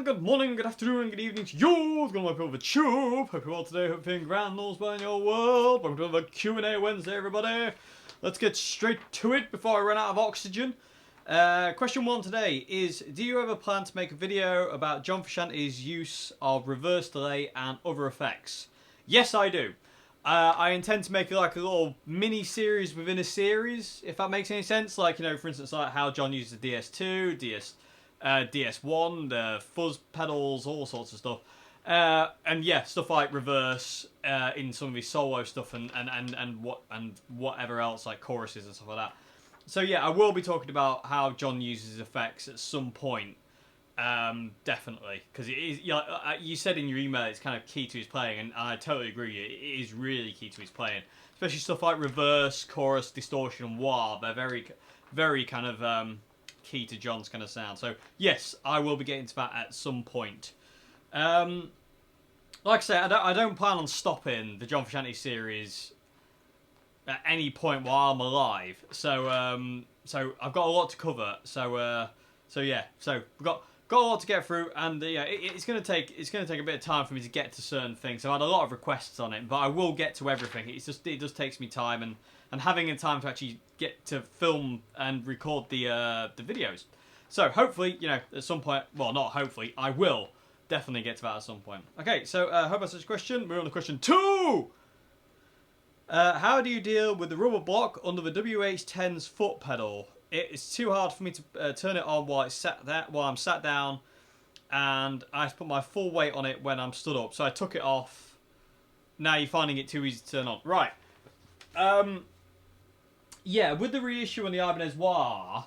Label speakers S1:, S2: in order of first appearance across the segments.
S1: good morning, good afternoon, good evening to you. It's going to over the tube. Hope you're well today. Hope you're feeling grand, all's well in your world. Welcome to another Q&A Wednesday, everybody. Let's get straight to it before I run out of oxygen. Question 1 today is, do you ever plan to make a video about John Frusciante's use of reverse delay and other effects? Yes, I do. I intend to make like a little mini-series within a series, if that makes any sense. Like, you know, for instance, like how John uses the DS2, DS1, the fuzz pedals, all sorts of stuff. And yeah, stuff like reverse in some of his solo stuff and whatever else, like choruses and stuff like that. So yeah, I will be talking about how John uses effects at some point. Definitely, because it is. You said in your email it's kind of key to his playing, and I totally agree. It is really key to his playing, especially stuff like reverse, chorus, distortion, and wah. They're very kind of key to John's kind of sound. So yes, I will be getting to that at some point. Like I say, I don't plan on stopping the John Frusciante series at any point while I'm alive. So so I've got a lot to cover. So yeah, so we've got a lot to get through, and yeah, it's gonna take a bit of time for me to get to certain things. I've had a lot of requests on it, but I will get to everything. It just takes me time and having a time to actually get to film and record the videos. So hopefully, you know, at some point, well, not hopefully, I will definitely get to that at some point. Okay, so hope that's such a question. We're on to question 2. How do you deal with the rubber block under the WH-10's foot pedal? It's too hard for me to turn it on while I'm sat down, and I have to put my full weight on it when I'm stood up. So I took it off. Now you're finding it too easy to turn on. Right. Yeah, with the reissue on the Ibanez WH,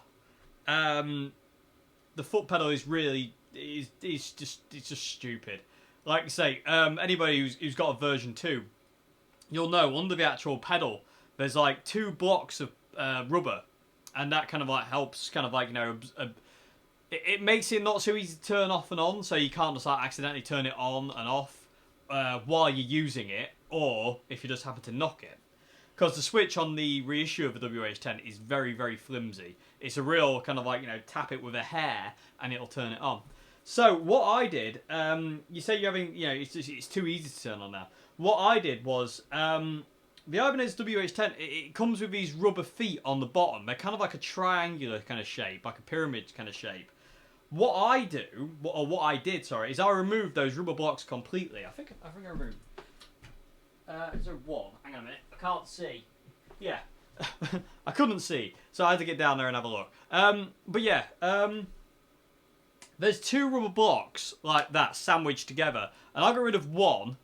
S1: the foot pedal is really it's just stupid. Like I say, anybody who's got a version 2, you'll know under the actual pedal there's like 2 blocks of rubber. And that kind of like helps, kind of like, you know, it makes it not so easy to turn off and on, so you can't just like accidentally turn it on and off while you're using it, or if you just happen to knock it. Because the switch on the reissue of the WH-10 is very, very flimsy. It's a real kind of like, you know, tap it with a hair and it'll turn it on. So what I did, you say you're having, you know, it's too easy to turn on now. What I did was, the Ibanez WH-10, it comes with these rubber feet on the bottom. They're kind of like a triangular kind of shape, like a pyramid kind of shape. What I did, is I removed those rubber blocks completely. I think I removed. Is there one? Hang on a minute. I can't see. Yeah, I couldn't see, so I had to get down there and have a look. But yeah, there's 2 rubber blocks like that sandwiched together, and I got rid of one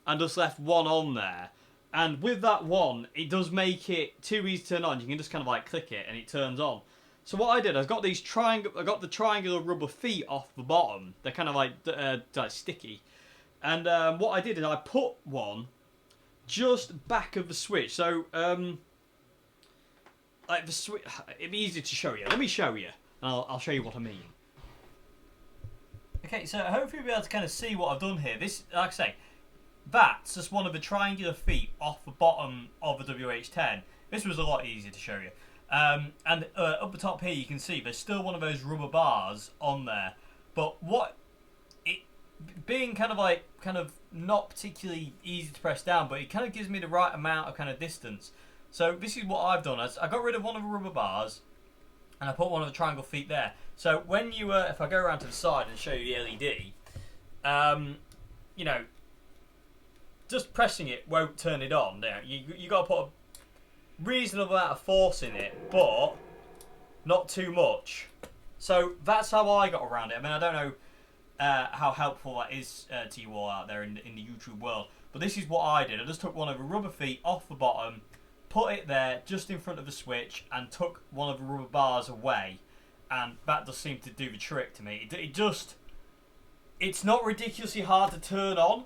S1: and just left one on there. And with that one, it does make it too easy to turn on. You can just kind of like click it and it turns on. So what I did, I got the triangular rubber feet off the bottom. They're kind of like sticky. And what I did is I put one just back of the switch. So like the switch, it'd be easy to show you. Let me show you, and I'll show you what I mean. Okay, so hopefully you'll be able to kind of see what I've done here. This, like I say, that's just one of the triangular feet off the bottom of the WH-10. This was a lot easier to show you. And up the top here you can see there's still one of those rubber bars on there. But being kind of not particularly easy to press down, but it kind of gives me the right amount of kind of distance. So this is what I've done. I got rid of one of the rubber bars and I put one of the triangle feet there. So when you, if I go around to the side and show you the LED, you know, just pressing it won't turn it on. Now you got to put a reasonable amount of force in it, but not too much. So that's how I got around it. I mean, I don't know how helpful that is to you all out there in the YouTube world, but this is what I did. I just took one of the rubber feet off the bottom, put it there just in front of the switch, and took one of the rubber bars away, and that just seemed to do the trick to me. It's not ridiculously hard to turn on,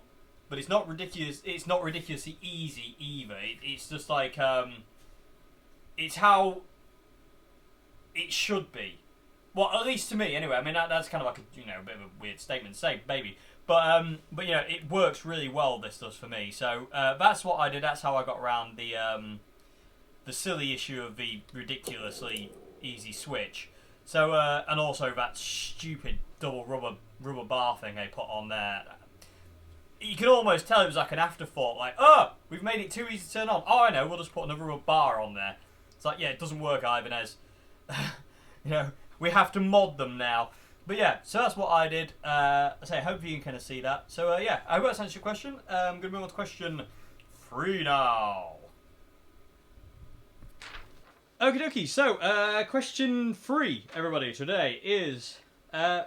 S1: but it's not ridiculously easy either. It's just like it's how it should be. Well, at least to me, anyway. I mean, that's kind of like a bit of a weird statement to say, maybe. But you know, it works really well. This does for me. So that's what I did. That's how I got around the silly issue of the ridiculously easy switch. So, and also that stupid double rubber bar thing they put on there. You can almost tell it was like an afterthought, like, oh, we've made it too easy to turn on. Oh, I know, we'll just put another rubber bar on there. It's like, yeah, it doesn't work, Ibanez. You know, we have to mod them now. But yeah, so that's what I did. I say, hopefully you can kind of see that. So yeah, I hope that's answered your question. I'm going to move on to question 3 now. Okie dokie, so question 3, everybody, today is, do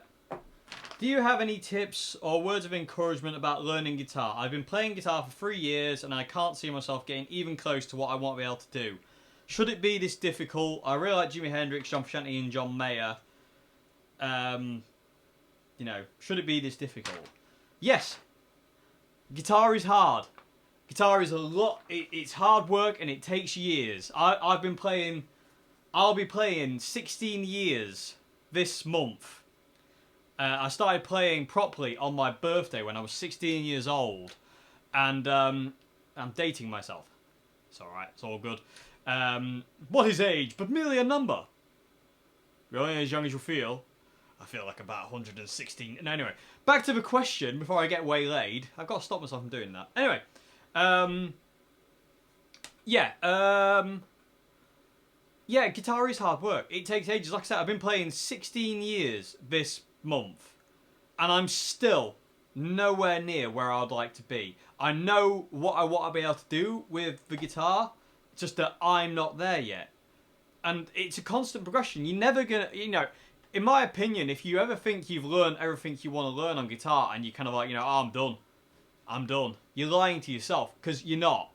S1: you have any tips or words of encouragement about learning guitar? I've been playing guitar for 3 years and I can't see myself getting even close to what I want to be able to do. Should it be this difficult? I really like Jimi Hendrix, John Frusciante and John Mayer. You know, should it be this difficult? Yes. Guitar is hard. Guitar is a lot. It's hard work and it takes years. I'll be playing 16 years this month. I started playing properly on my birthday when I was 16 years old. And I'm dating myself. It's alright, it's all good. What is age but merely a number? You're only as young as you feel. I feel like about 116. No, anyway, back to the question before I get waylaid. I've got to stop myself from doing that. Anyway, yeah, guitar is hard work. It takes ages. Like I said, I've been playing 16 years this month, and I'm still nowhere near where I'd like to be. I know what I want to be able to do with the guitar, just that I'm not there yet. And it's a constant progression. You're never gonna, you know, in my opinion, if you ever think you've learned everything you want to learn on guitar and you're kind of like, you know, oh, I'm done. You're lying to yourself, because you're not.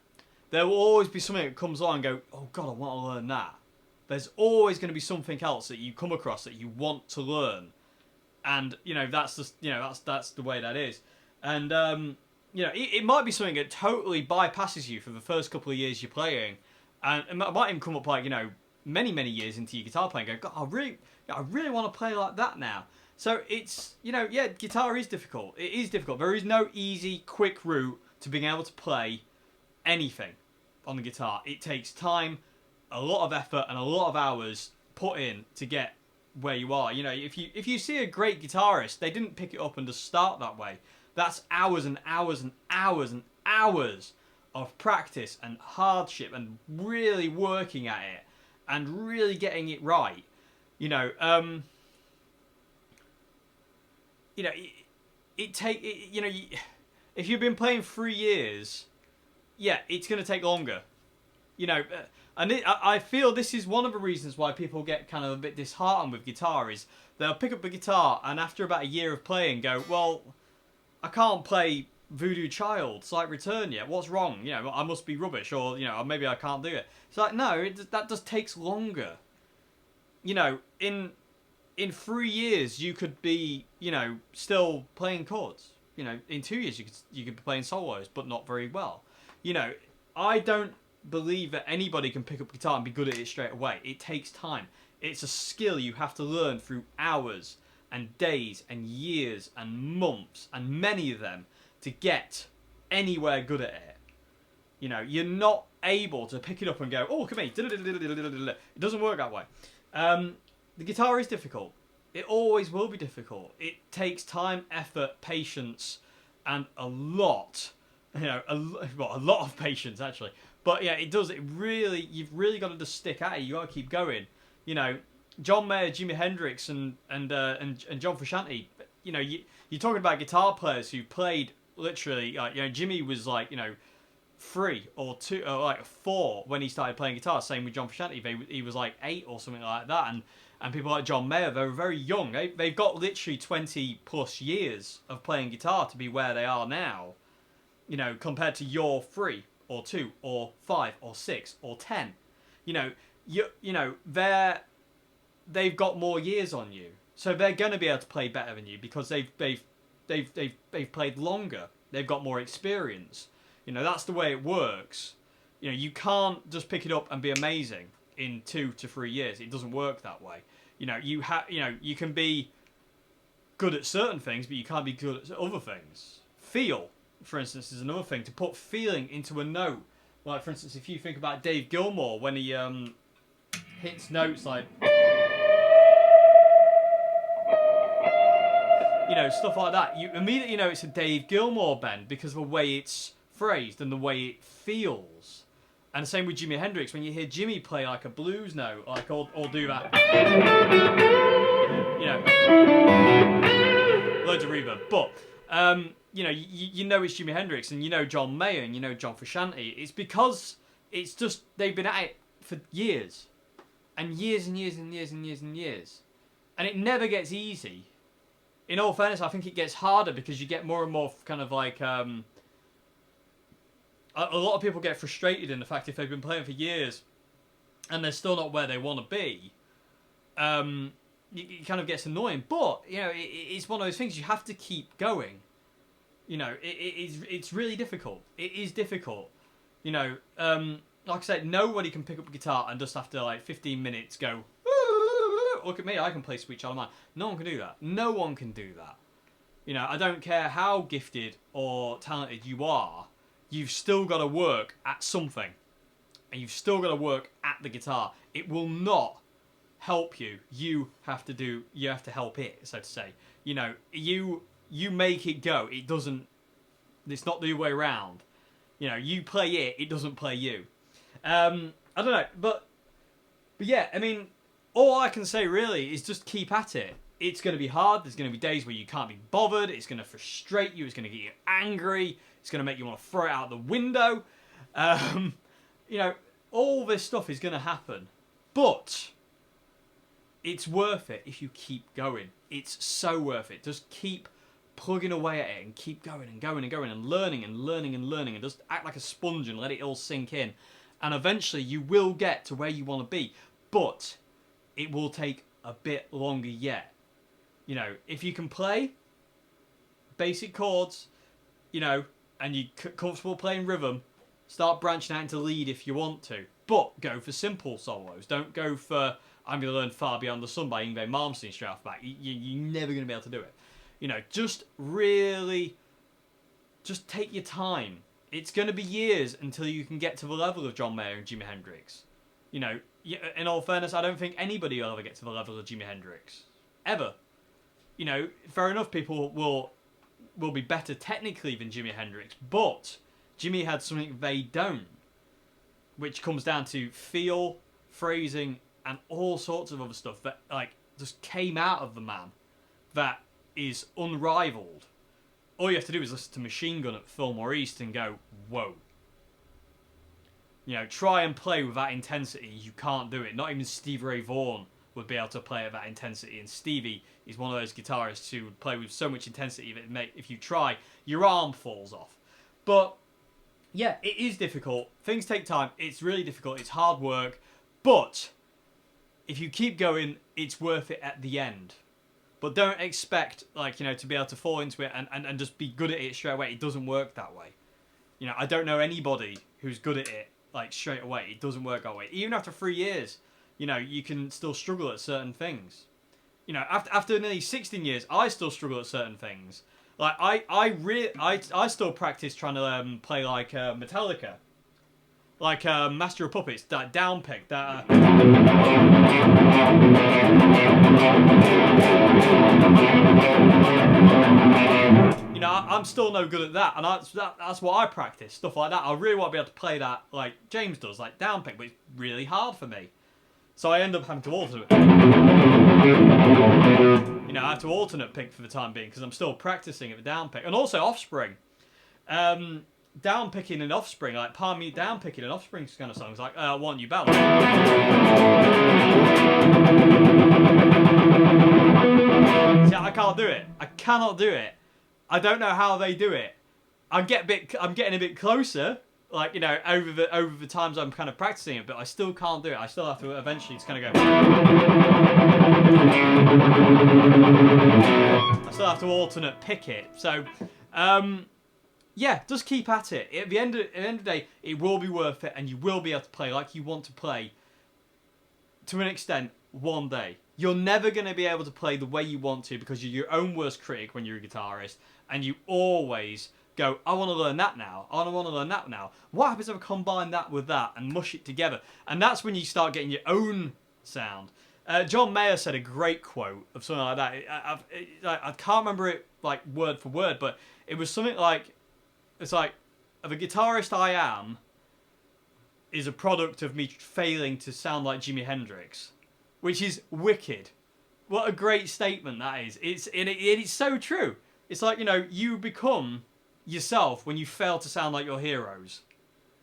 S1: There will always be something that comes on and go, oh God, I want to learn that. There's always going to be something else that you come across that you want to learn. And, you know, that's just, you know, that's the way that is. And, you know, it might be something that totally bypasses you for the first couple of years you're playing. And it might even come up like, you know, many years into your guitar playing, go, God, I really want to play like that now. So it's, you know, yeah, guitar is difficult. It is difficult. There is no easy, quick route to being able to play anything on the guitar. It takes time, a lot of effort, and a lot of hours put in to get where you are. You know, if you see a great guitarist, they didn't pick it up and just start that way. That's hours and hours and hours and hours of practice and hardship and really working at it and really getting it right. You know, if you've been playing 3 years, yeah, it's going to take longer. You know, and I feel this is one of the reasons why people get kind of a bit disheartened with guitar is they'll pick up the guitar and after about a year of playing go, well, I can't play Voodoo Child, Sight Return yet. What's wrong? You know, I must be rubbish, or, you know, maybe I can't do it. It's like, no, that just takes longer. You know, in 3 years you could be, you know, still playing chords. You know, in 2 years you could be playing solos, but not very well. You know, I don't believe that anybody can pick up guitar and be good at it straight away. It takes time. It's a skill you have to learn through hours and days and years and months, and many of them, to get anywhere good at it. You know, you're not able to pick it up and go, oh, look at me. It doesn't work that way. The guitar is difficult. It always will be difficult. It takes time, effort, patience, and a lot, you know, a lot of patience actually. But yeah, it does. You've really got to just stick at it. You got to keep going. You know, John Mayer, Jimi Hendrix, and John Frusciante. You know, you're talking about guitar players who played literally. Like, you know, Jimmy was like, you know, 3 or 2 or like 4 when he started playing guitar. Same with John Frusciante. He was like 8 or something like that. And people like John Mayer, they were very young. They've got literally 20 plus years of playing guitar to be where they are now. You know, compared to your 3 or 2 or 5 or 6 or 10. You know, you know, they've got more years on you. So they're going to be able to play better than you because they've played longer. They've got more experience. You know, that's the way it works. You know, you can't just pick it up and be amazing in 2 to 3 years. It doesn't work that way. You know, you can be good at certain things, but you can't be good at other things. Feel, for instance, is another thing. To put feeling into a note. Like, for instance, if you think about Dave Gilmour when he hits notes like, you know, stuff like that. You immediately know it's a Dave Gilmour bend because of the way it's phrased and the way it feels. And the same with Jimi Hendrix. When you hear Jimmy play like a blues note, like or do that, you know, loads of reverb. But you know, you know it's Jimi Hendrix, and you know John Mayer, and you know John Frusciante. It's because it's just they've been at it for years, and years and years and years and years and years, and it never gets easy. In all fairness, I think it gets harder because you get more and more kind of like a lot of people get frustrated in the fact if they've been playing for years and they're still not where they want to be. It kind of gets annoying, but you know it's one of those things you have to keep going. You know, it's really difficult. It is difficult. You know, like I said, nobody can pick up a guitar and just after like 15 minutes go, look at me, I can play Sweet Child of Mine. No one can do that. No one can do that. You know, I don't care how gifted or talented you are, you've still got to work at something. And you've still got to work at the guitar. It will not help you. You have to help it, so to say. You know, you make it go. It doesn't, it's not the other way around. You know, you play it, it doesn't play you. I don't know, but yeah, I mean, all I can say really is just keep at it. It's going to be hard. There's going to be days where you can't be bothered. It's going to frustrate you. It's going to get you angry. It's going to make you want to throw it out the window. You know, all this stuff is going to happen. But it's worth it if you keep going. It's so worth it. Just keep plugging away at it and keep going and going and going and learning and learning and learning and just act like a sponge and let it all sink in. And eventually you will get to where you want to be. But it will take a bit longer yet. You know, if you can play basic chords, you know, and you're comfortable playing rhythm, start branching out into lead if you want to. But go for simple solos. Don't go for, I'm going to learn Far Beyond the Sun by Yngwie Malmsteen straight off the bat. You're never going to be able to do it. You know, just really, just take your time. It's going to be years until you can get to the level of John Mayer and Jimi Hendrix. You know, in all fairness, I don't think anybody will ever get to the level of Jimi Hendrix. Ever. You know, fair enough, people will be better technically than Jimi Hendrix, but Jimmy had something they don't, which comes down to feel, phrasing, and all sorts of other stuff that like just came out of the man that is unrivaled. All you have to do is listen to Machine Gun at Fillmore East and go, whoa. You know, try and play with that intensity. You can't do it. Not even Stevie Ray Vaughan would be able to play at that intensity. And Stevie is one of those guitarists who would play with so much intensity that if you try, your arm falls off. But yeah, it is difficult. Things take time. It's really difficult. It's hard work. But if you keep going, it's worth it at the end. But don't expect, like, you know, to be able to fall into it and just be good at it straight away. It doesn't work that way. You know, I don't know anybody who's good at it, like, straight away. It doesn't work that way. Even after 3 years, you know, you can still struggle at certain things. You know, after nearly 16 years, I still struggle at certain things. Like, I still practice trying to play, like, Metallica. Like, Master of Puppets, that down pick, that... You know, I'm still no good at that, and that's what I practice, stuff like that. I really want to be able to play that like James does, like down pick, but it's really hard for me. So I end up having to alternate. You know, I have to alternate pick for the time being, because I'm still practicing at the down pick. And also Offspring. Down picking and Offspring, like Palm Me Down picking and Offspring kind of songs, like Want You Balance. See, I can't do it. I cannot do it. I don't know how they do it. I'm getting a bit closer, like, you know, over the times I'm kind of practicing it, but I still can't do it. I still have to eventually just kind of go. I still have to alternate pick it. So, yeah, just keep at it. At the end of the day, it will be worth it, and you will be able to play like you want to play to an extent one day. You're never going to be able to play the way you want to because you're your own worst critic when you're a guitarist, and you always go, I want to learn that now. I want to learn that now. What happens if I combine that with that and mush it together? And that's when you start getting your own sound. John Mayer said a great quote of something like that. I can't remember it like word for word, but it was something like, it's like, the guitarist I am is a product of me failing to sound like Jimi Hendrix, which is wicked. What a great statement that is. It's so true. It's like, you know, you become yourself when you fail to sound like your heroes.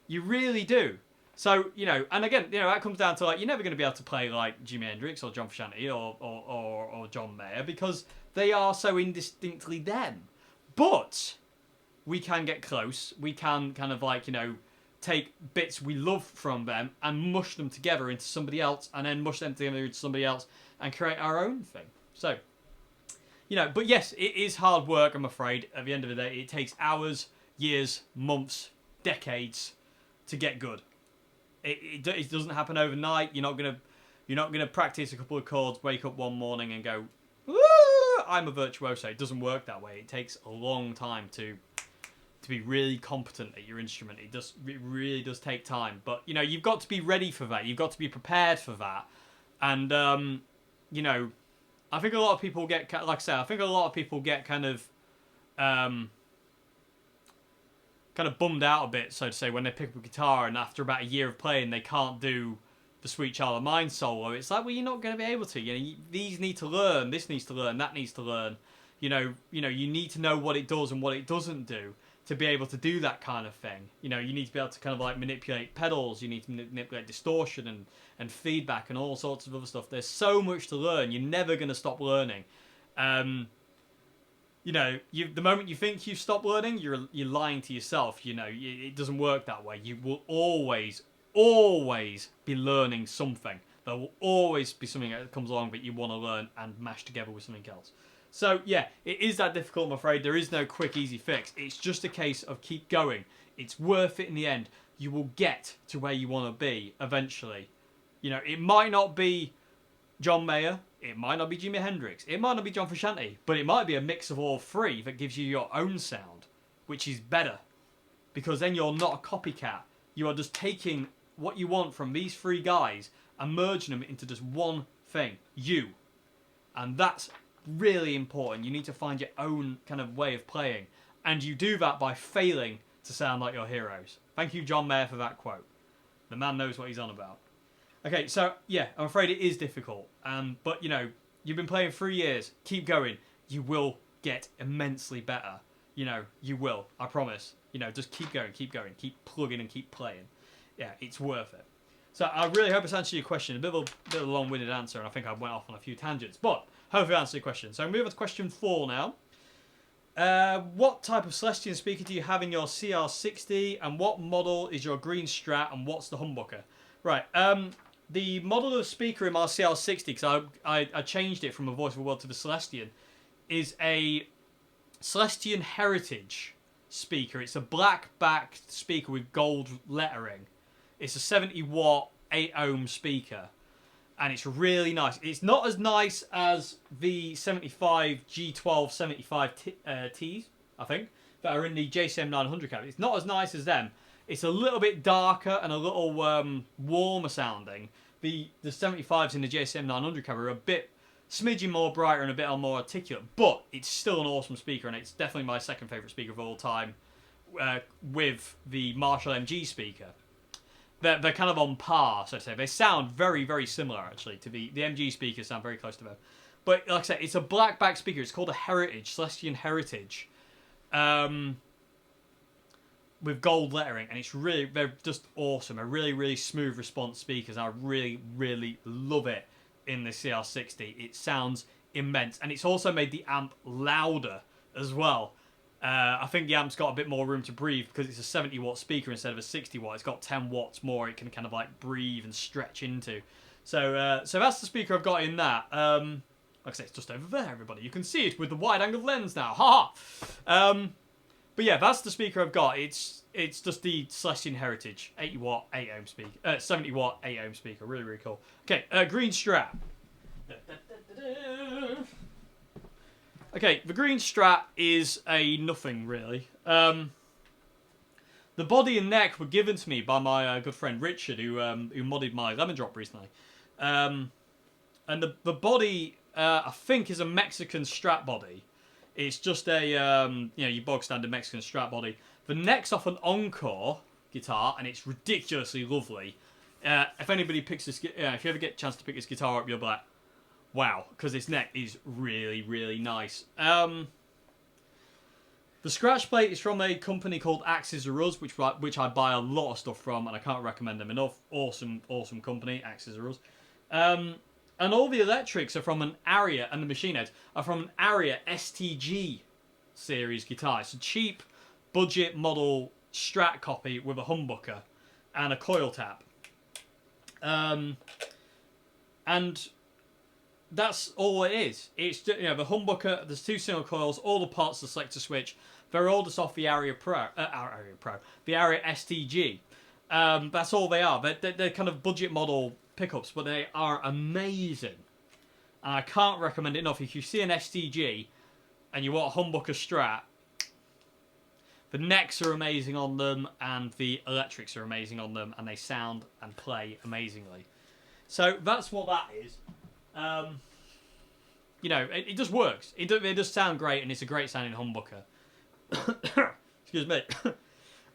S1: You really do. So, you know, and again, you know, that comes down to, like, you're never going to be able to play like Jimi Hendrix or John Frusciante or John Mayer because they are so indistinctly them. But we can get close. We can kind of, like, you know, take bits we love from them and mush them together into somebody else, and then mush them together into somebody else and create our own thing. So, you know, but yes, it is hard work, I'm afraid. At the end of the day, it takes hours, years, months, decades to get good. It doesn't happen overnight. You're not gonna practice a couple of chords, wake up one morning and go, "Woo, I'm a virtuoso." It doesn't work that way. It takes a long time to be really competent at your instrument. It really does take time. But, you know, you've got to be ready for that. You've got to be prepared for that. And you know, I think a lot of people get, like I say, I think a lot of people get kind of bummed out a bit, so to say, when they pick up a guitar and after about a year of playing they can't do the Sweet Child of Mine solo. It's like, well, you're not going to be able to. You know, these need to learn, this needs to learn, that needs to learn. You know, you need to know what it does and what it doesn't do to be able to do that kind of thing. You know, you need to be able to kind of like manipulate pedals, you need to manipulate distortion and feedback and all sorts of other stuff. There's so much to learn. You're never going to stop learning. You know, the moment you think you've stopped learning, you're lying to yourself. You know, it doesn't work that way. You will always be learning something. There will always be something that comes along that you want to learn and mash together with something else. So, yeah, it is that difficult, I'm afraid. There is no quick, easy fix. It's just a case of keep going. It's worth it in the end. You will get to where you want to be eventually. You know, it might not be John Mayer. It might not be Jimi Hendrix. It might not be John Frusciante. But it might be a mix of all three that gives you your own sound, which is better. Because then you're not a copycat. You are just taking what you want from these three guys and merging them into just one thing. You. And that's really important. You need to find your own kind of way of playing, and you do that by failing to sound like your heroes. Thank you, John Mayer, for that quote. The man knows what he's on about. Okay, so yeah, I'm afraid it is difficult, but you know, you've been playing 3 years. Keep going. You will get immensely better. You know, you will. I promise. You know, just keep going, keep plugging and keep playing. Yeah, it's worth it. So I really hope it's answered your question. A bit of a long-winded answer, and I think I went off on a few tangents, but hopefully I answered your question. So I'm moving on to question 4 now. What type of Celestion speaker do you have in your CR60, and what model is your green Strat, and what's the humbucker? Right, the model of speaker in my CR60, because I changed it from a Voice of the World to the Celestion, is a Celestion Heritage speaker. It's a black-backed speaker with gold lettering. It's a 70-watt, 8-ohm speaker. And it's really nice. It's not as nice as the 75 G12 75 Ts, I think, that are in the JCM 900 cab. It's not as nice as them. It's a little bit darker and a little warmer sounding. The 75s in the JCM 900 cab are a bit smidgen more brighter and a bit more articulate, but it's still an awesome speaker, and it's definitely my second favourite speaker of all time, with the Marshall MG speaker. They're kind of on par, so to say. They sound very, very similar, actually, to the MG speakers sound very close to them. But, like I said, it's a black-back speaker. It's called a Heritage, Celestion Heritage, with gold lettering, and they're just awesome. They're really, really smooth response speakers, and I really, really love it in the CR60. It sounds immense, and it's also made the amp louder as well. I think the amp's got a bit more room to breathe because it's a 70-watt speaker instead of a 60-watt. It's got 10 watts more it can kind of like breathe and stretch into. So so that's the speaker I've got in that. Like I say, it's just over there, everybody. You can see it with the wide-angle lens now. Ha ha! But yeah, that's the speaker I've got. It's just the Celestion Heritage 80-watt, 8-ohm speaker. 70-watt, 8-ohm speaker. Really, really cool. Okay, green Strat. Okay, the green Strat is a nothing, really. The body and neck were given to me by my good friend Richard, who modded my Lemon Drop recently. And the body, I think, is a Mexican Strat body. It's just a, your bog standard Mexican Strat body. The neck's off an Encore guitar, and it's ridiculously lovely. If anybody picks this, if you ever get a chance to pick this guitar up, you'll be like, wow, because its neck is really, really nice. The scratch plate is from a company called Axis of Us, which I buy a lot of stuff from, and I can't recommend them enough. Awesome, awesome company, Axis of Us. And all the electrics are from an Aria, and the machine heads are from an Aria STG series guitar. It's a cheap, budget model Strat copy with a humbucker and a coil tap. And that's all it is. It's just, the humbucker, there's 2 single coils, all the parts of the selector switch. They're all just off the Aria Pro, the Aria STG. That's all they are. They're kind of budget model pickups, but they are amazing. And I can't recommend it enough. If you see an STG and you want a humbucker Strat, the necks are amazing on them, and the electrics are amazing on them, and they sound and play amazingly. So that's what that is. It just works. It does sound great, and it's a great sounding humbucker. Excuse me.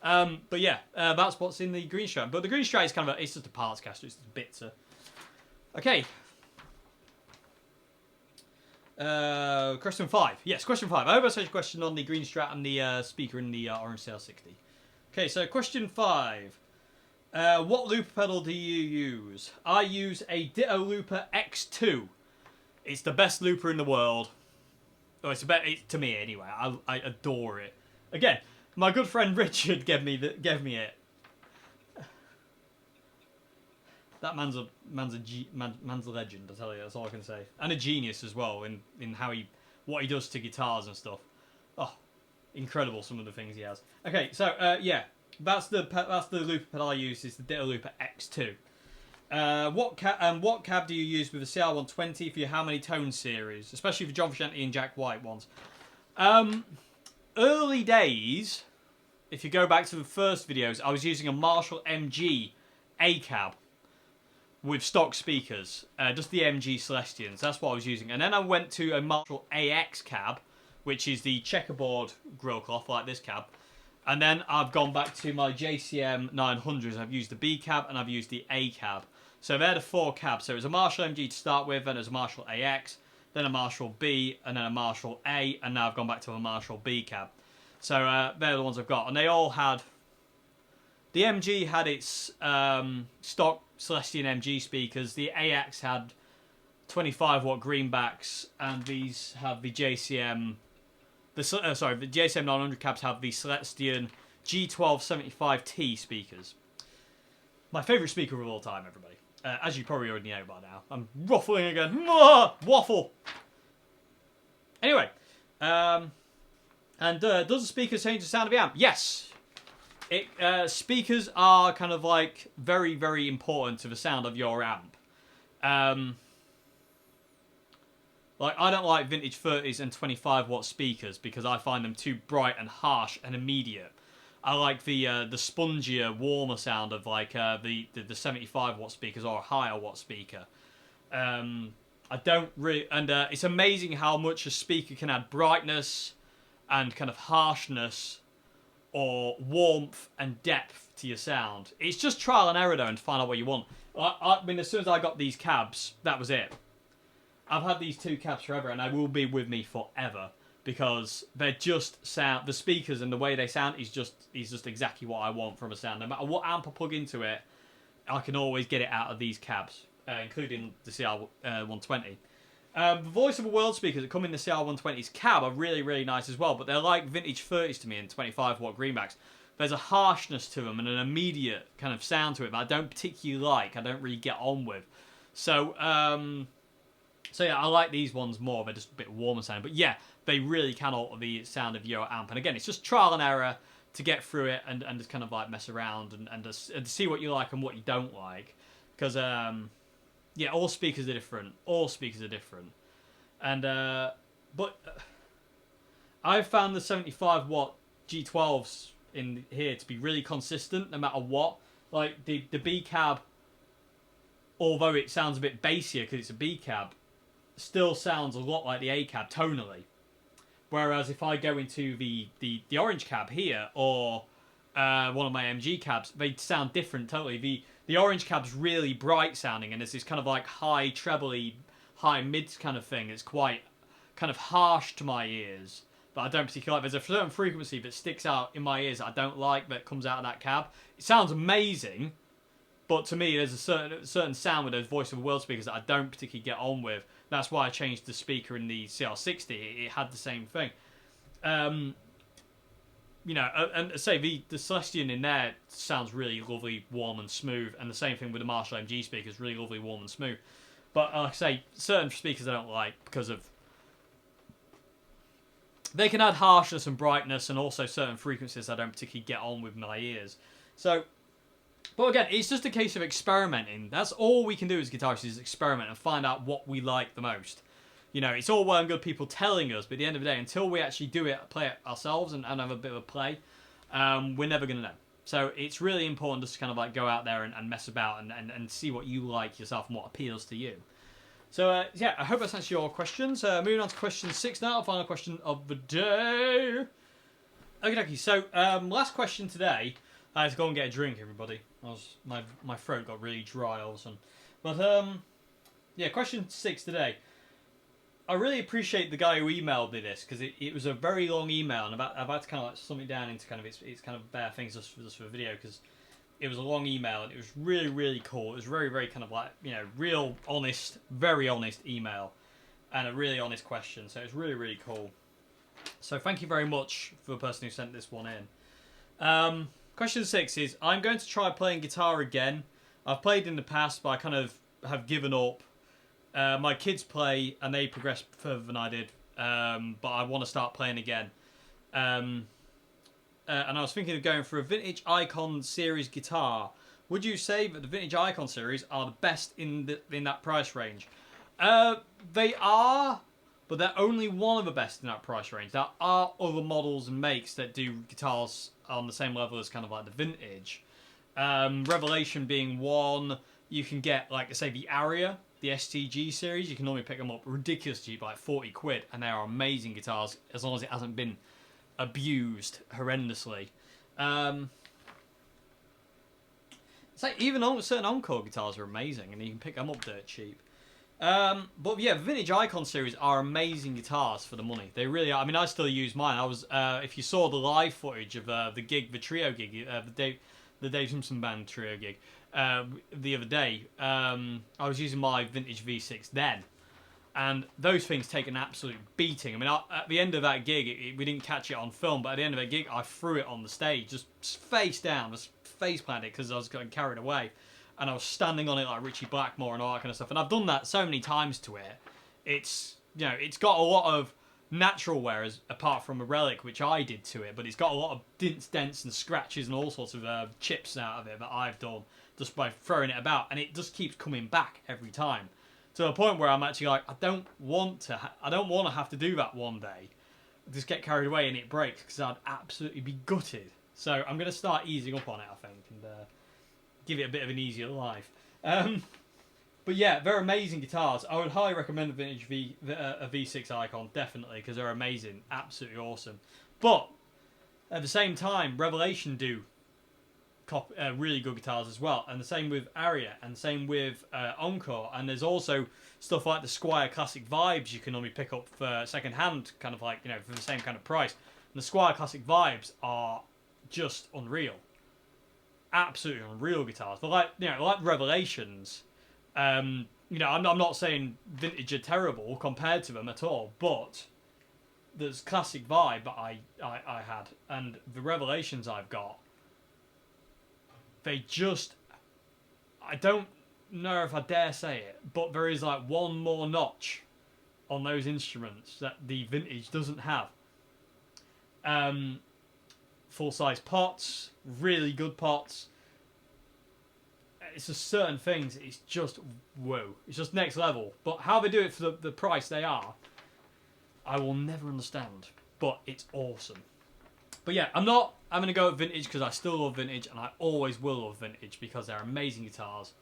S1: But yeah, that's what's in the Green Strat. But the Green Strat is kind of it's just a parts caster. It's just bits. Okay. Question 5. Yes, question 5. I hope I said a question on the Green Strat and the speaker in the Orange CL60. Okay, so question 5. What looper pedal do you use? I use a Ditto Looper X2. It's the best looper in the world. Oh, it's to me anyway. I adore it. Again, my good friend Richard gave me it. That man's a legend, I tell you. That's all I can say. And a genius as well in what he does to guitars and stuff. Oh, incredible some of the things he has. Okay, so yeah, that's the looper pedal I use. Is the Ditto Looper X2. What cab do you use with the CR120 for your How Many Tones series, especially for John Frusciante and Jack White ones? Early days, if you go back to the first videos, I was using a Marshall MG A cab with stock speakers, just the MG Celestions. That's what I was using. And then I went to a Marshall AX cab, which is the checkerboard grill cloth like this cab. And then I've gone back to my JCM 900s. I've used the B cab and I've used the A cab. So they're the 4 cabs. So it was a Marshall MG to start with, then it was a Marshall AX, then a Marshall B, and then a Marshall A, and now I've gone back to a Marshall B cab. So they're the ones I've got. And they all had... The MG had its stock Celestion MG speakers. The AX had 25-watt greenbacks, and these have the JCM... the JCM 900 cabs have the Celestion G1275T speakers. My favourite speaker of all time, everybody. As you probably already know by now. I'm ruffling again. Waffle! Anyway. Does the speaker change the sound of the amp? Yes! Speakers are kind of like very, very important to the sound of your amp. Like, I don't like vintage 30s and 25-watt speakers because I find them too bright and harsh and immediate. I like the spongier, warmer sound of like the 75-watt speakers or a higher watt speaker. I don't really, and it's amazing how much a speaker can add brightness and kind of harshness or warmth and depth to your sound. It's just trial and error though, and to find out what you want. I mean, as soon as I got these cabs, that was it. I've had these 2 cabs forever, and they will be with me forever. Because they're just sound, the speakers and the way they sound is just exactly what I want from a sound. No matter what amp I plug into it, I can always get it out of these cabs, including the CR120. The Voice of the World speakers that come in the CR120's cab are really, really nice as well, but they're like vintage 30s to me and 25-watt greenbacks. There's a harshness to them and an immediate kind of sound to it that I don't particularly like, I don't really get on with. So yeah, I like these ones more. They're just a bit warmer sounding. But yeah, they really can alter the sound of your amp. And again, it's just trial and error to get through it and just kind of like mess around and see what you like and what you don't like. Because, yeah, all speakers are different. All speakers are different. And, but I've found the 75-watt G12s in here to be really consistent no matter what. Like, the B cab although it sounds a bit bassier because it's a B cab, still sounds a lot like the A cab tonally. Whereas if I go into the orange cab here, or one of my MG cabs, they sound different totally. The orange cab's really bright sounding, and it's this kind of like high trebly, high mids kind of thing. It's quite kind of harsh to my ears, but I don't particularly like. There's a certain frequency that sticks out in my ears that I don't like that comes out of that cab. It sounds amazing, but to me there's a certain sound with those voice of the world speakers that I don't particularly get on with. That's why I changed the speaker in the CR60. It had the same thing. You know, and say the Celestion in there sounds really lovely, warm and smooth, and the same thing with the Marshall MG speakers, really lovely, warm and smooth. But like I say, certain speakers I don't like because of they can add harshness and brightness, and also certain frequencies I don't particularly get on with my ears. So, but again, it's just a case of experimenting. That's all we can do as guitarists, is experiment and find out what we like the most. You know, it's all well and good people telling us, but at the end of the day, until we actually do it, play it ourselves and have a bit of a play, we're never going to know. So it's really important just to kind of like go out there and mess about and see what you like yourself and what appeals to you. So, yeah, I hope that's answered your questions. Moving on to question 6 now, our final question of the day. Okay, so last question today. I had to go and get a drink, everybody. My throat got really dry all of a sudden. But, yeah, question 6 today. I really appreciate the guy who emailed me this, because it was a very long email, and I've had to kind of like sum it down into kind of its kind of bare things just for the video, because it was a long email, and it was really, really cool. It was very, very kind of like, you know, real honest, very honest email, and a really honest question, so it's really, really cool. So thank you very much for the person who sent this one in. Question 6 is, I'm going to try playing guitar again. I've played in the past, but I kind of have given up. My kids play, and they progress further than I did, but I want to start playing again. And I was thinking of going for a Vintage Icon series guitar. Would you say that the Vintage Icon series are the best in that price range? They are, but they're only one of the best in that price range. There are other models and makes that do guitars on the same level as kind of like the Vintage. Revelation being one. You can get, like I say, the Aria, the STG series. You can normally pick them up ridiculously cheap, like 40 quid, and they are amazing guitars as long as it hasn't been abused horrendously. It's like even certain Encore guitars are amazing, and you can pick them up dirt cheap. But yeah, Vintage Icon series are amazing guitars for the money. They really are. I mean, I still use mine. I was, if you saw the live footage of the trio gig, the Dave Simpson Band trio gig, the other day, I was using my Vintage V6 then, and those things take an absolute beating. I mean, at the end of that gig, we didn't catch it on film, but at the end of that gig, I threw it on the stage, just face down, just face planted because I was getting carried away, and I was standing on it like Richie Blackmore and all that kind of stuff. And I've done that so many times to it. It's, you know, it's got a lot of natural wear apart from a relic, which I did to it, but it's got a lot of dents and scratches and all sorts of chips out of it that I've done just by throwing it about, and it just keeps coming back every time, to a point where I'm actually like, I don't want to have to do that one day, just get carried away and it breaks, because I'd absolutely be gutted. So I'm going to start easing up on it, I think, and give it a bit of an easier life. But yeah, they're amazing guitars. I would highly recommend a Vintage a V6 Icon, definitely, because they're amazing, absolutely awesome. But at the same time, Revelation do really good guitars as well, and the same with Aria, and the same with Encore. And there's also stuff like the Squier Classic Vibes you can only pick up for second hand, kind of like, you know, for the same kind of price. And the Squier Classic Vibes are just unreal, absolutely unreal guitars. They're like, you know, like Revelations. You know, I'm not saying Vintage are terrible compared to them at all, but there's Classic Vibe that I had, and the Revelations I've got, they just, I don't know if I dare say it, but there is like one more notch on those instruments that the Vintage doesn't have. Full-size pots, really good pots. It's just certain things, it's just whoa. It's just next level. But how they do it for the price they are, I will never understand. But it's awesome. But yeah, I'm going to go with Vintage because I still love Vintage, and I always will love Vintage because they're amazing guitars.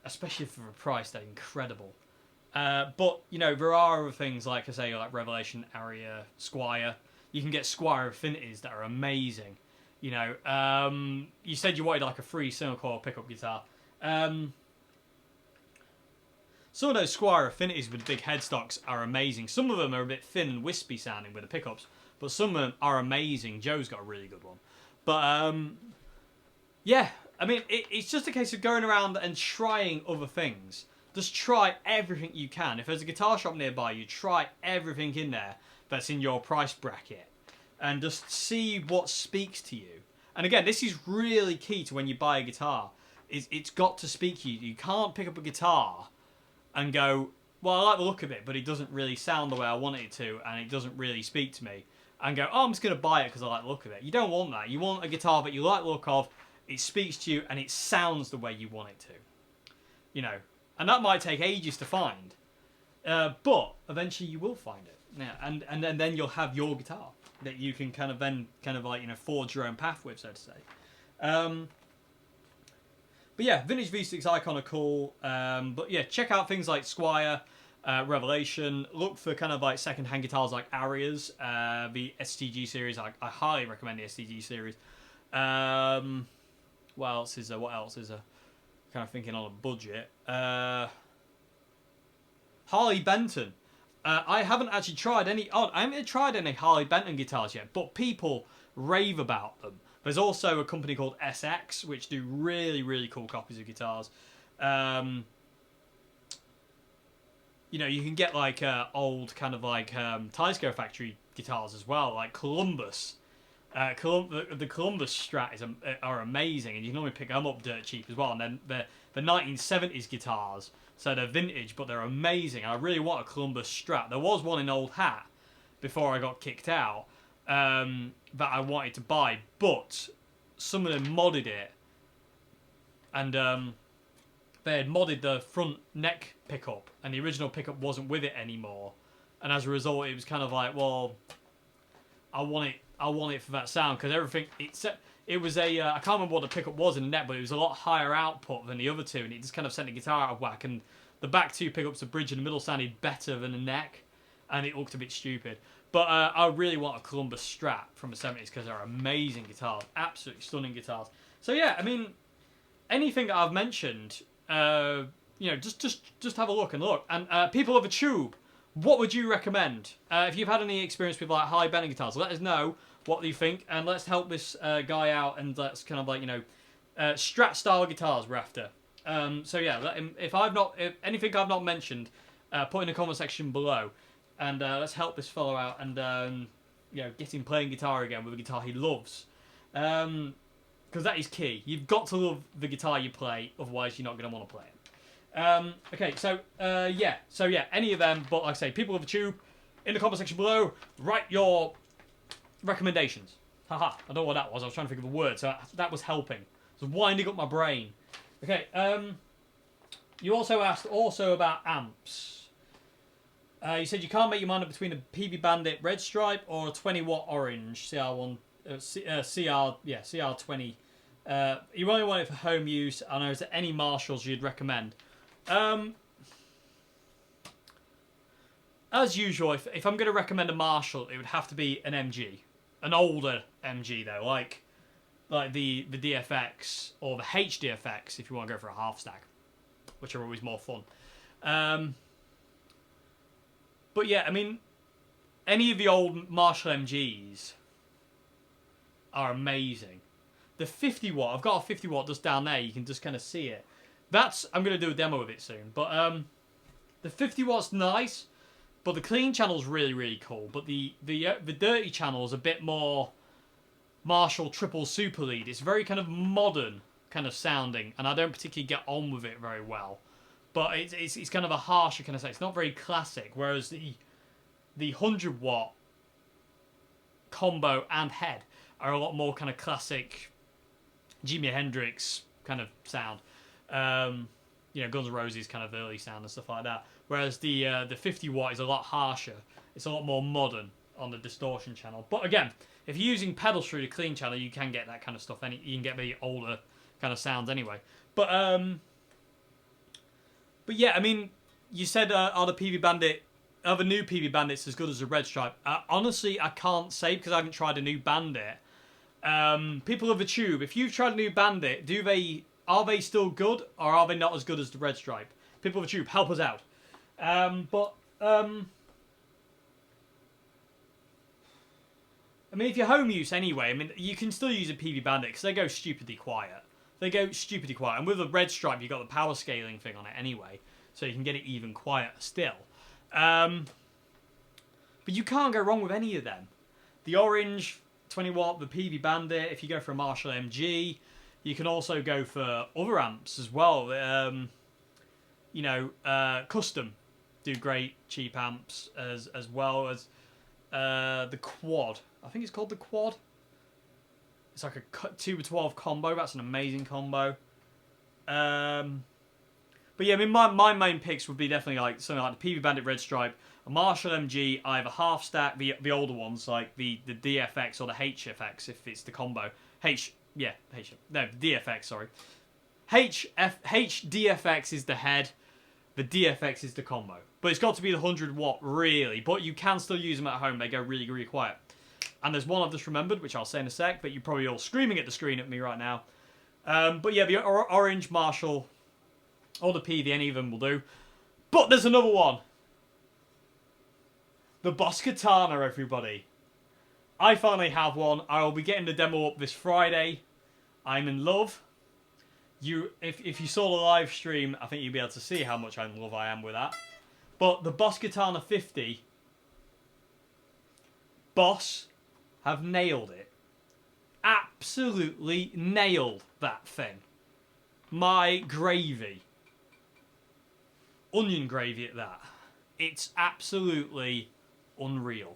S1: especially for a price, they're incredible. But, you know, there are other things, like I say, like Revelation, Aria, Squire. You can get Squire Affinities that are amazing. You know, you said you wanted like a free single coil pickup guitar. Some of those Squire Affinities with big headstocks are amazing. Some of them are a bit thin and wispy sounding with the pickups, but some of them are amazing. Joe's got a really good one. But, yeah, I mean, it's just a case of going around and trying other things. Just try everything you can. If there's a guitar shop nearby, you try everything in there that's in your price bracket. And just see what speaks to you. And again, this is really key to when you buy a guitar. It's got to speak to you. You can't pick up a guitar and go, well, I like the look of it, but it doesn't really sound the way I want it to, and it doesn't really speak to me. And go, oh, I'm just going to buy it because I like the look of it. You don't want that. You want a guitar that you like the look of, it speaks to you, and it sounds the way you want it to. You know, and that might take ages to find. But eventually you will find it. Yeah, and then you'll have your guitar that you can kind of like, you know, forge your own path with, so to say. But yeah, vintage V6 Icon are cool. But yeah, check out things like Squire, Revelation. Look for kind of like second-hand guitars like Arias, the STG series. I highly recommend the STG series. What else is there? Kind of thinking on a budget. Harley Benton. I haven't actually tried any. Oh, I haven't tried any Harley Benton guitars yet, but people rave about them. There's also a company called SX, which do really, really cool copies of guitars. You know, you can get like old kind of like Tysco factory guitars as well, like Columbus. The Columbus Strat are amazing, and you can only pick them up dirt cheap as well. And then the 1970s guitars, so they're vintage, but they're amazing. I really want a Columbus Strat. There was one in Old Hat before I got kicked out that I wanted to buy, but some of them modded it, and they had modded the front neck pickup, and the original pickup wasn't with it anymore. And as a result, it was kind of like, well, I want it for that sound, because everything it was a I can't remember what the pickup was in the neck, but it was a lot higher output than the other two, and it just kind of sent the guitar out of whack. And the back two pickups, the bridge and the middle, sounded better than the neck, and it looked a bit stupid. But I really want a Columbus Strat from the 70s because they're amazing guitars, absolutely stunning guitars. So yeah, I mean, anything that I've mentioned, you know, just have a look. And people of a tube, what would you recommend? If you've had any experience with like Harley Benton guitars, let us know what you think, and let's help this guy out, and let's kind of like, you know, Strat style guitars we're after. So yeah, if anything I've not mentioned, put in the comment section below, and let's help this fellow out, and you know, get him playing guitar again with a guitar he loves, because that is key. You've got to love the guitar you play, otherwise you're not going to want to play it. Okay, so yeah, any of them, but like I say, people of the tube, in the comment section below, write your recommendations. Haha, I don't know what that was. I was trying to think of a word, so that was helping. It was winding up my brain. Okay, you also asked about amps. You said you can't make your mind up between a Peavey Bandit Red Stripe or a 20-watt Orange CR1, CR20. You only want it for home use. I know, is there any Marshalls you'd recommend? As usual, if I'm going to recommend a Marshall, it would have to be an MG. An older MG, though, like the DFX or the HDFX, if you want to go for a half stack, which are always more fun. But yeah, I mean, any of the old Marshall MGs are amazing. The 50 watt, I've got a 50 watt just down there, you can just kind of see it. I'm going to do a demo of it soon. But the 50 watt's nice, but the clean channel's really, really cool. But the dirty channel's a bit more Marshall triple super lead. It's very kind of modern kind of sounding, and I don't particularly get on with it very well. But it's kind of a harsher kind of sound. It's not very classic, whereas the 100 watt combo and head are a lot more kind of classic Jimi Hendrix kind of sound. You know, Guns N' Roses kind of early sound and stuff like that. Whereas the 50 watt is a lot harsher. It's a lot more modern on the distortion channel. But again, if you're using pedals through the clean channel, you can get that kind of stuff. You can get the older kind of sounds anyway. But But yeah, I mean, you said are the new Peavey Bandits as good as the Red Stripe? Honestly, I can't say because I haven't tried a new Bandit. People of the Tube, if you've tried a new Bandit, are they still good or are they not as good as the Red Stripe? People of the Tube, help us out. I mean, if you're home use anyway, I mean, you can still use a Peavey Bandit because they go stupidly quiet. And with a Red Stripe, you've got the power scaling thing on it anyway, so you can get it even quieter still. But you can't go wrong with any of them. The orange 20 watt, the Peavey Bandit. If you go for a Marshall MG, you can also go for other amps as well. Custom do great cheap amps as well as the Quad. I think it's called the Quad. It's like a 2x12 combo. That's an amazing combo. But yeah, I mean, my main picks would be definitely like something like the Peavey Bandit Red Stripe, a Marshall MG, either half stack, the older ones like the DFX or the HFX if it's the combo. DFX, sorry. HDFX is the head, the DFX is the combo. But it's got to be the 100 watt really, but you can still use them at home. They go really, really quiet. And there's one I've just remembered, which I'll say in a sec, but you're probably all screaming at the screen at me right now. But yeah, the orange Marshall or the Peavey, any of them will do. But there's another one. The Boss Katana, everybody. I finally have one. I will be getting the demo up this Friday. I'm in love. If you saw the live stream, I think you'll be able to see how much in love I am with that. But the Boss Katana 50, Boss have nailed it. Absolutely nailed that thing. My gravy. Onion gravy at that. It's absolutely unreal.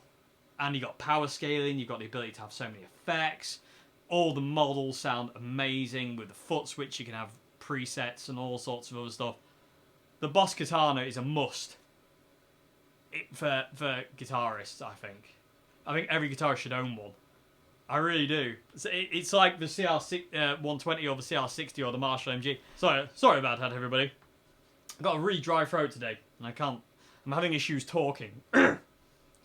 S1: And you got power scaling, you've got the ability to have so many effects. All the models sound amazing with the foot switch, you can have presets and all sorts of other stuff. The Boss Katana is a must for guitarists, I think. I think every guitarist should own one. I really do. It's like the CR120 or the CR60 or the Marshall MG. Sorry about that, everybody. I've got a really dry throat today, and I'm having issues talking. It's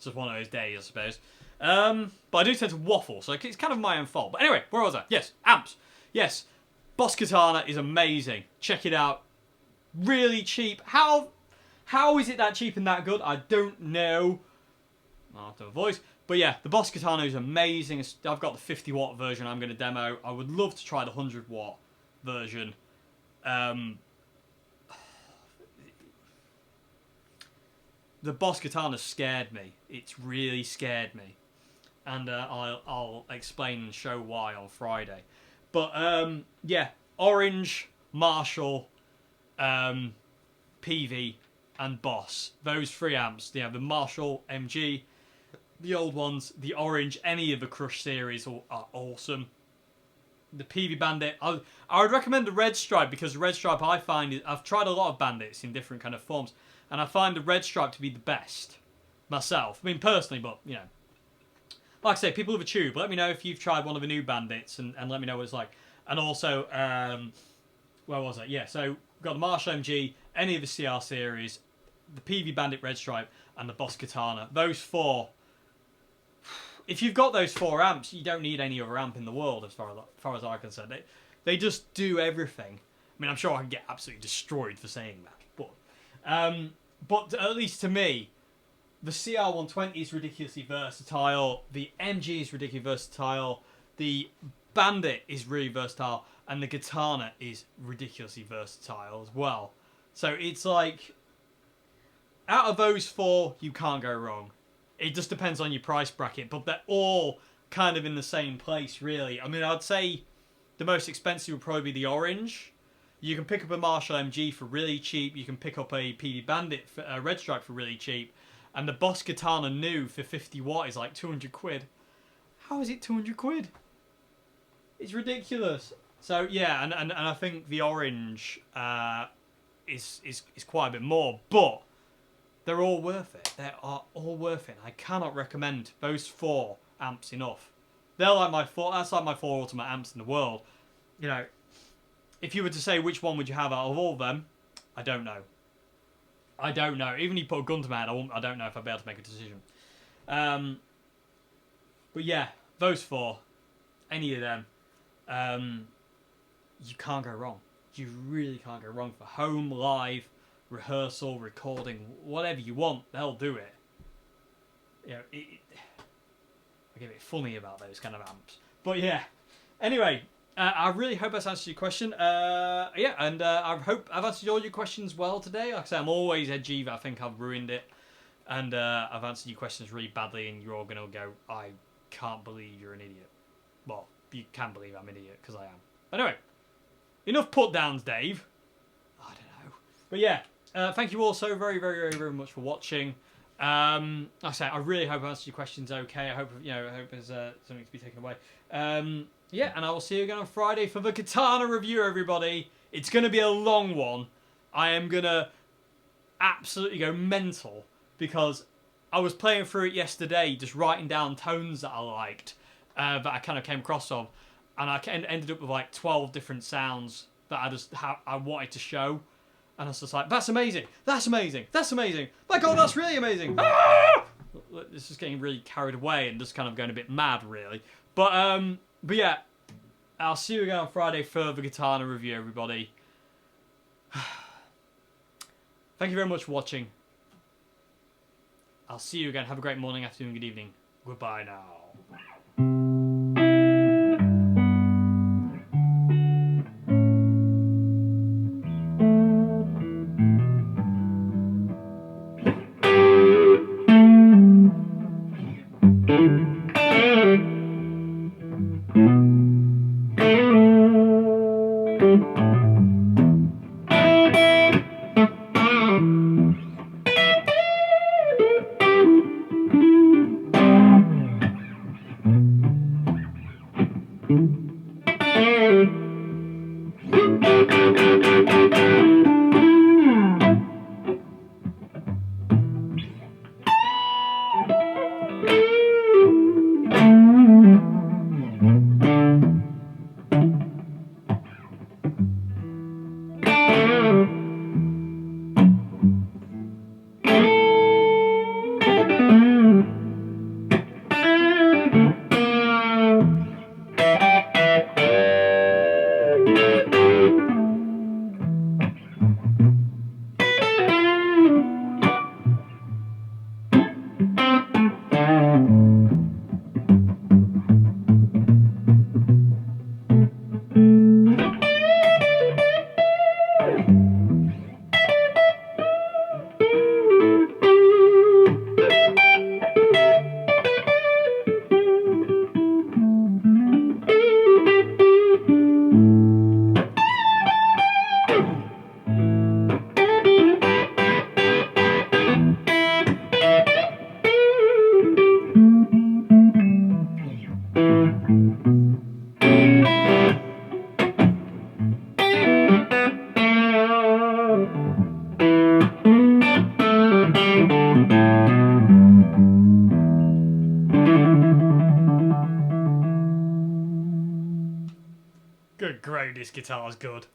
S1: just one of those days, I suppose. But I do tend to waffle, so it's kind of my own fault. But anyway, where was I? Yes, amps. Yes, Boss Katana is amazing. Check it out. Really cheap. How is it that cheap and that good? I don't know. I'll have to have a voice. But yeah, the Boss Katana is amazing. I've got the 50 watt version I'm going to demo. I would love to try the 100 watt version. The Boss Katana scared me. It's really scared me. And I'll explain and show why on Friday. But yeah, Orange, Marshall, Peavey, and Boss. Those three amps. Yeah, the Marshall MG, the old ones, the Orange, any of the Crush series are awesome. The Peavey Bandit, I would recommend the Red Stripe because the Red Stripe I find I've tried a lot of bandits in different kind of forms, and I find the Red Stripe to be the best myself. I mean personally, but you know, like I say, people of a tube. Let me know if you've tried one of the new bandits, and let me know what it's like. And also, where was it? Yeah, so we've got the Marshall MG, any of the CR series, the Peavey Bandit Red Stripe, and the Boss Katana. Those four. If you've got those four amps, you don't need any other amp in the world, as far as I'm concerned. They just do everything. I mean, I'm sure I can get absolutely destroyed for saying that, but at least to me, the CR120 is ridiculously versatile. The MG is ridiculously versatile. The Bandit is really versatile, and the Katana is ridiculously versatile as well. So it's like, out of those four, you can't go wrong. It just depends on your price bracket, but they're all kind of in the same place, really. I mean, I'd say the most expensive would probably be the Orange. You can pick up a Marshall MG for really cheap. You can pick up a Peavey Bandit for, Red Stripe for really cheap. And the Boss Katana new for 50 watt is like 200 quid. How is it 200 quid? It's ridiculous. So, yeah, and I think the Orange is quite a bit more, but they're all worth it. They are all worth it. I cannot recommend those four amps enough. They're like that's like my four ultimate amps in the world. You know, if you were to say which one would you have out of all of them, I don't know. I don't know. Even if you put a gun to my head, I don't know if I'd be able to make a decision. But yeah, those four, any of them, you can't go wrong. You really can't go wrong for home, live, rehearsal, recording, whatever you want, they'll do it. You know, I get a bit funny about those kind of amps. But yeah, anyway, I really hope that's answered your question. Yeah, and I hope I've answered all your questions well today. Like I say, I'm always edgy, but I think I've ruined it. And I've answered your questions really badly, and you're all going to go, I can't believe you're an idiot. Well, you can believe I'm an idiot, because I am. Anyway, enough put-downs, Dave. I don't know. But yeah, thank you all so very, very, very, very much for watching. Like I say, I really hope I answered your questions okay. I hope there's something to be taken away. Yeah, and I will see you again on Friday for the Katana review, everybody. It's going to be a long one. I am going to absolutely go mental because I was playing through it yesterday, just writing down tones that I liked, that I kind of came across of, and I ended up with like 12 different sounds that I wanted to show. And I was just like, that's amazing, that's amazing, that's amazing. My God, that's really amazing. Ah! This is getting really carried away and just kind of going a bit mad, really. But yeah, I'll see you again on Friday for the Katana review, everybody. Thank you very much for watching. I'll see you again. Have a great morning, afternoon, good evening. Goodbye now. Good grief, this guitar's good.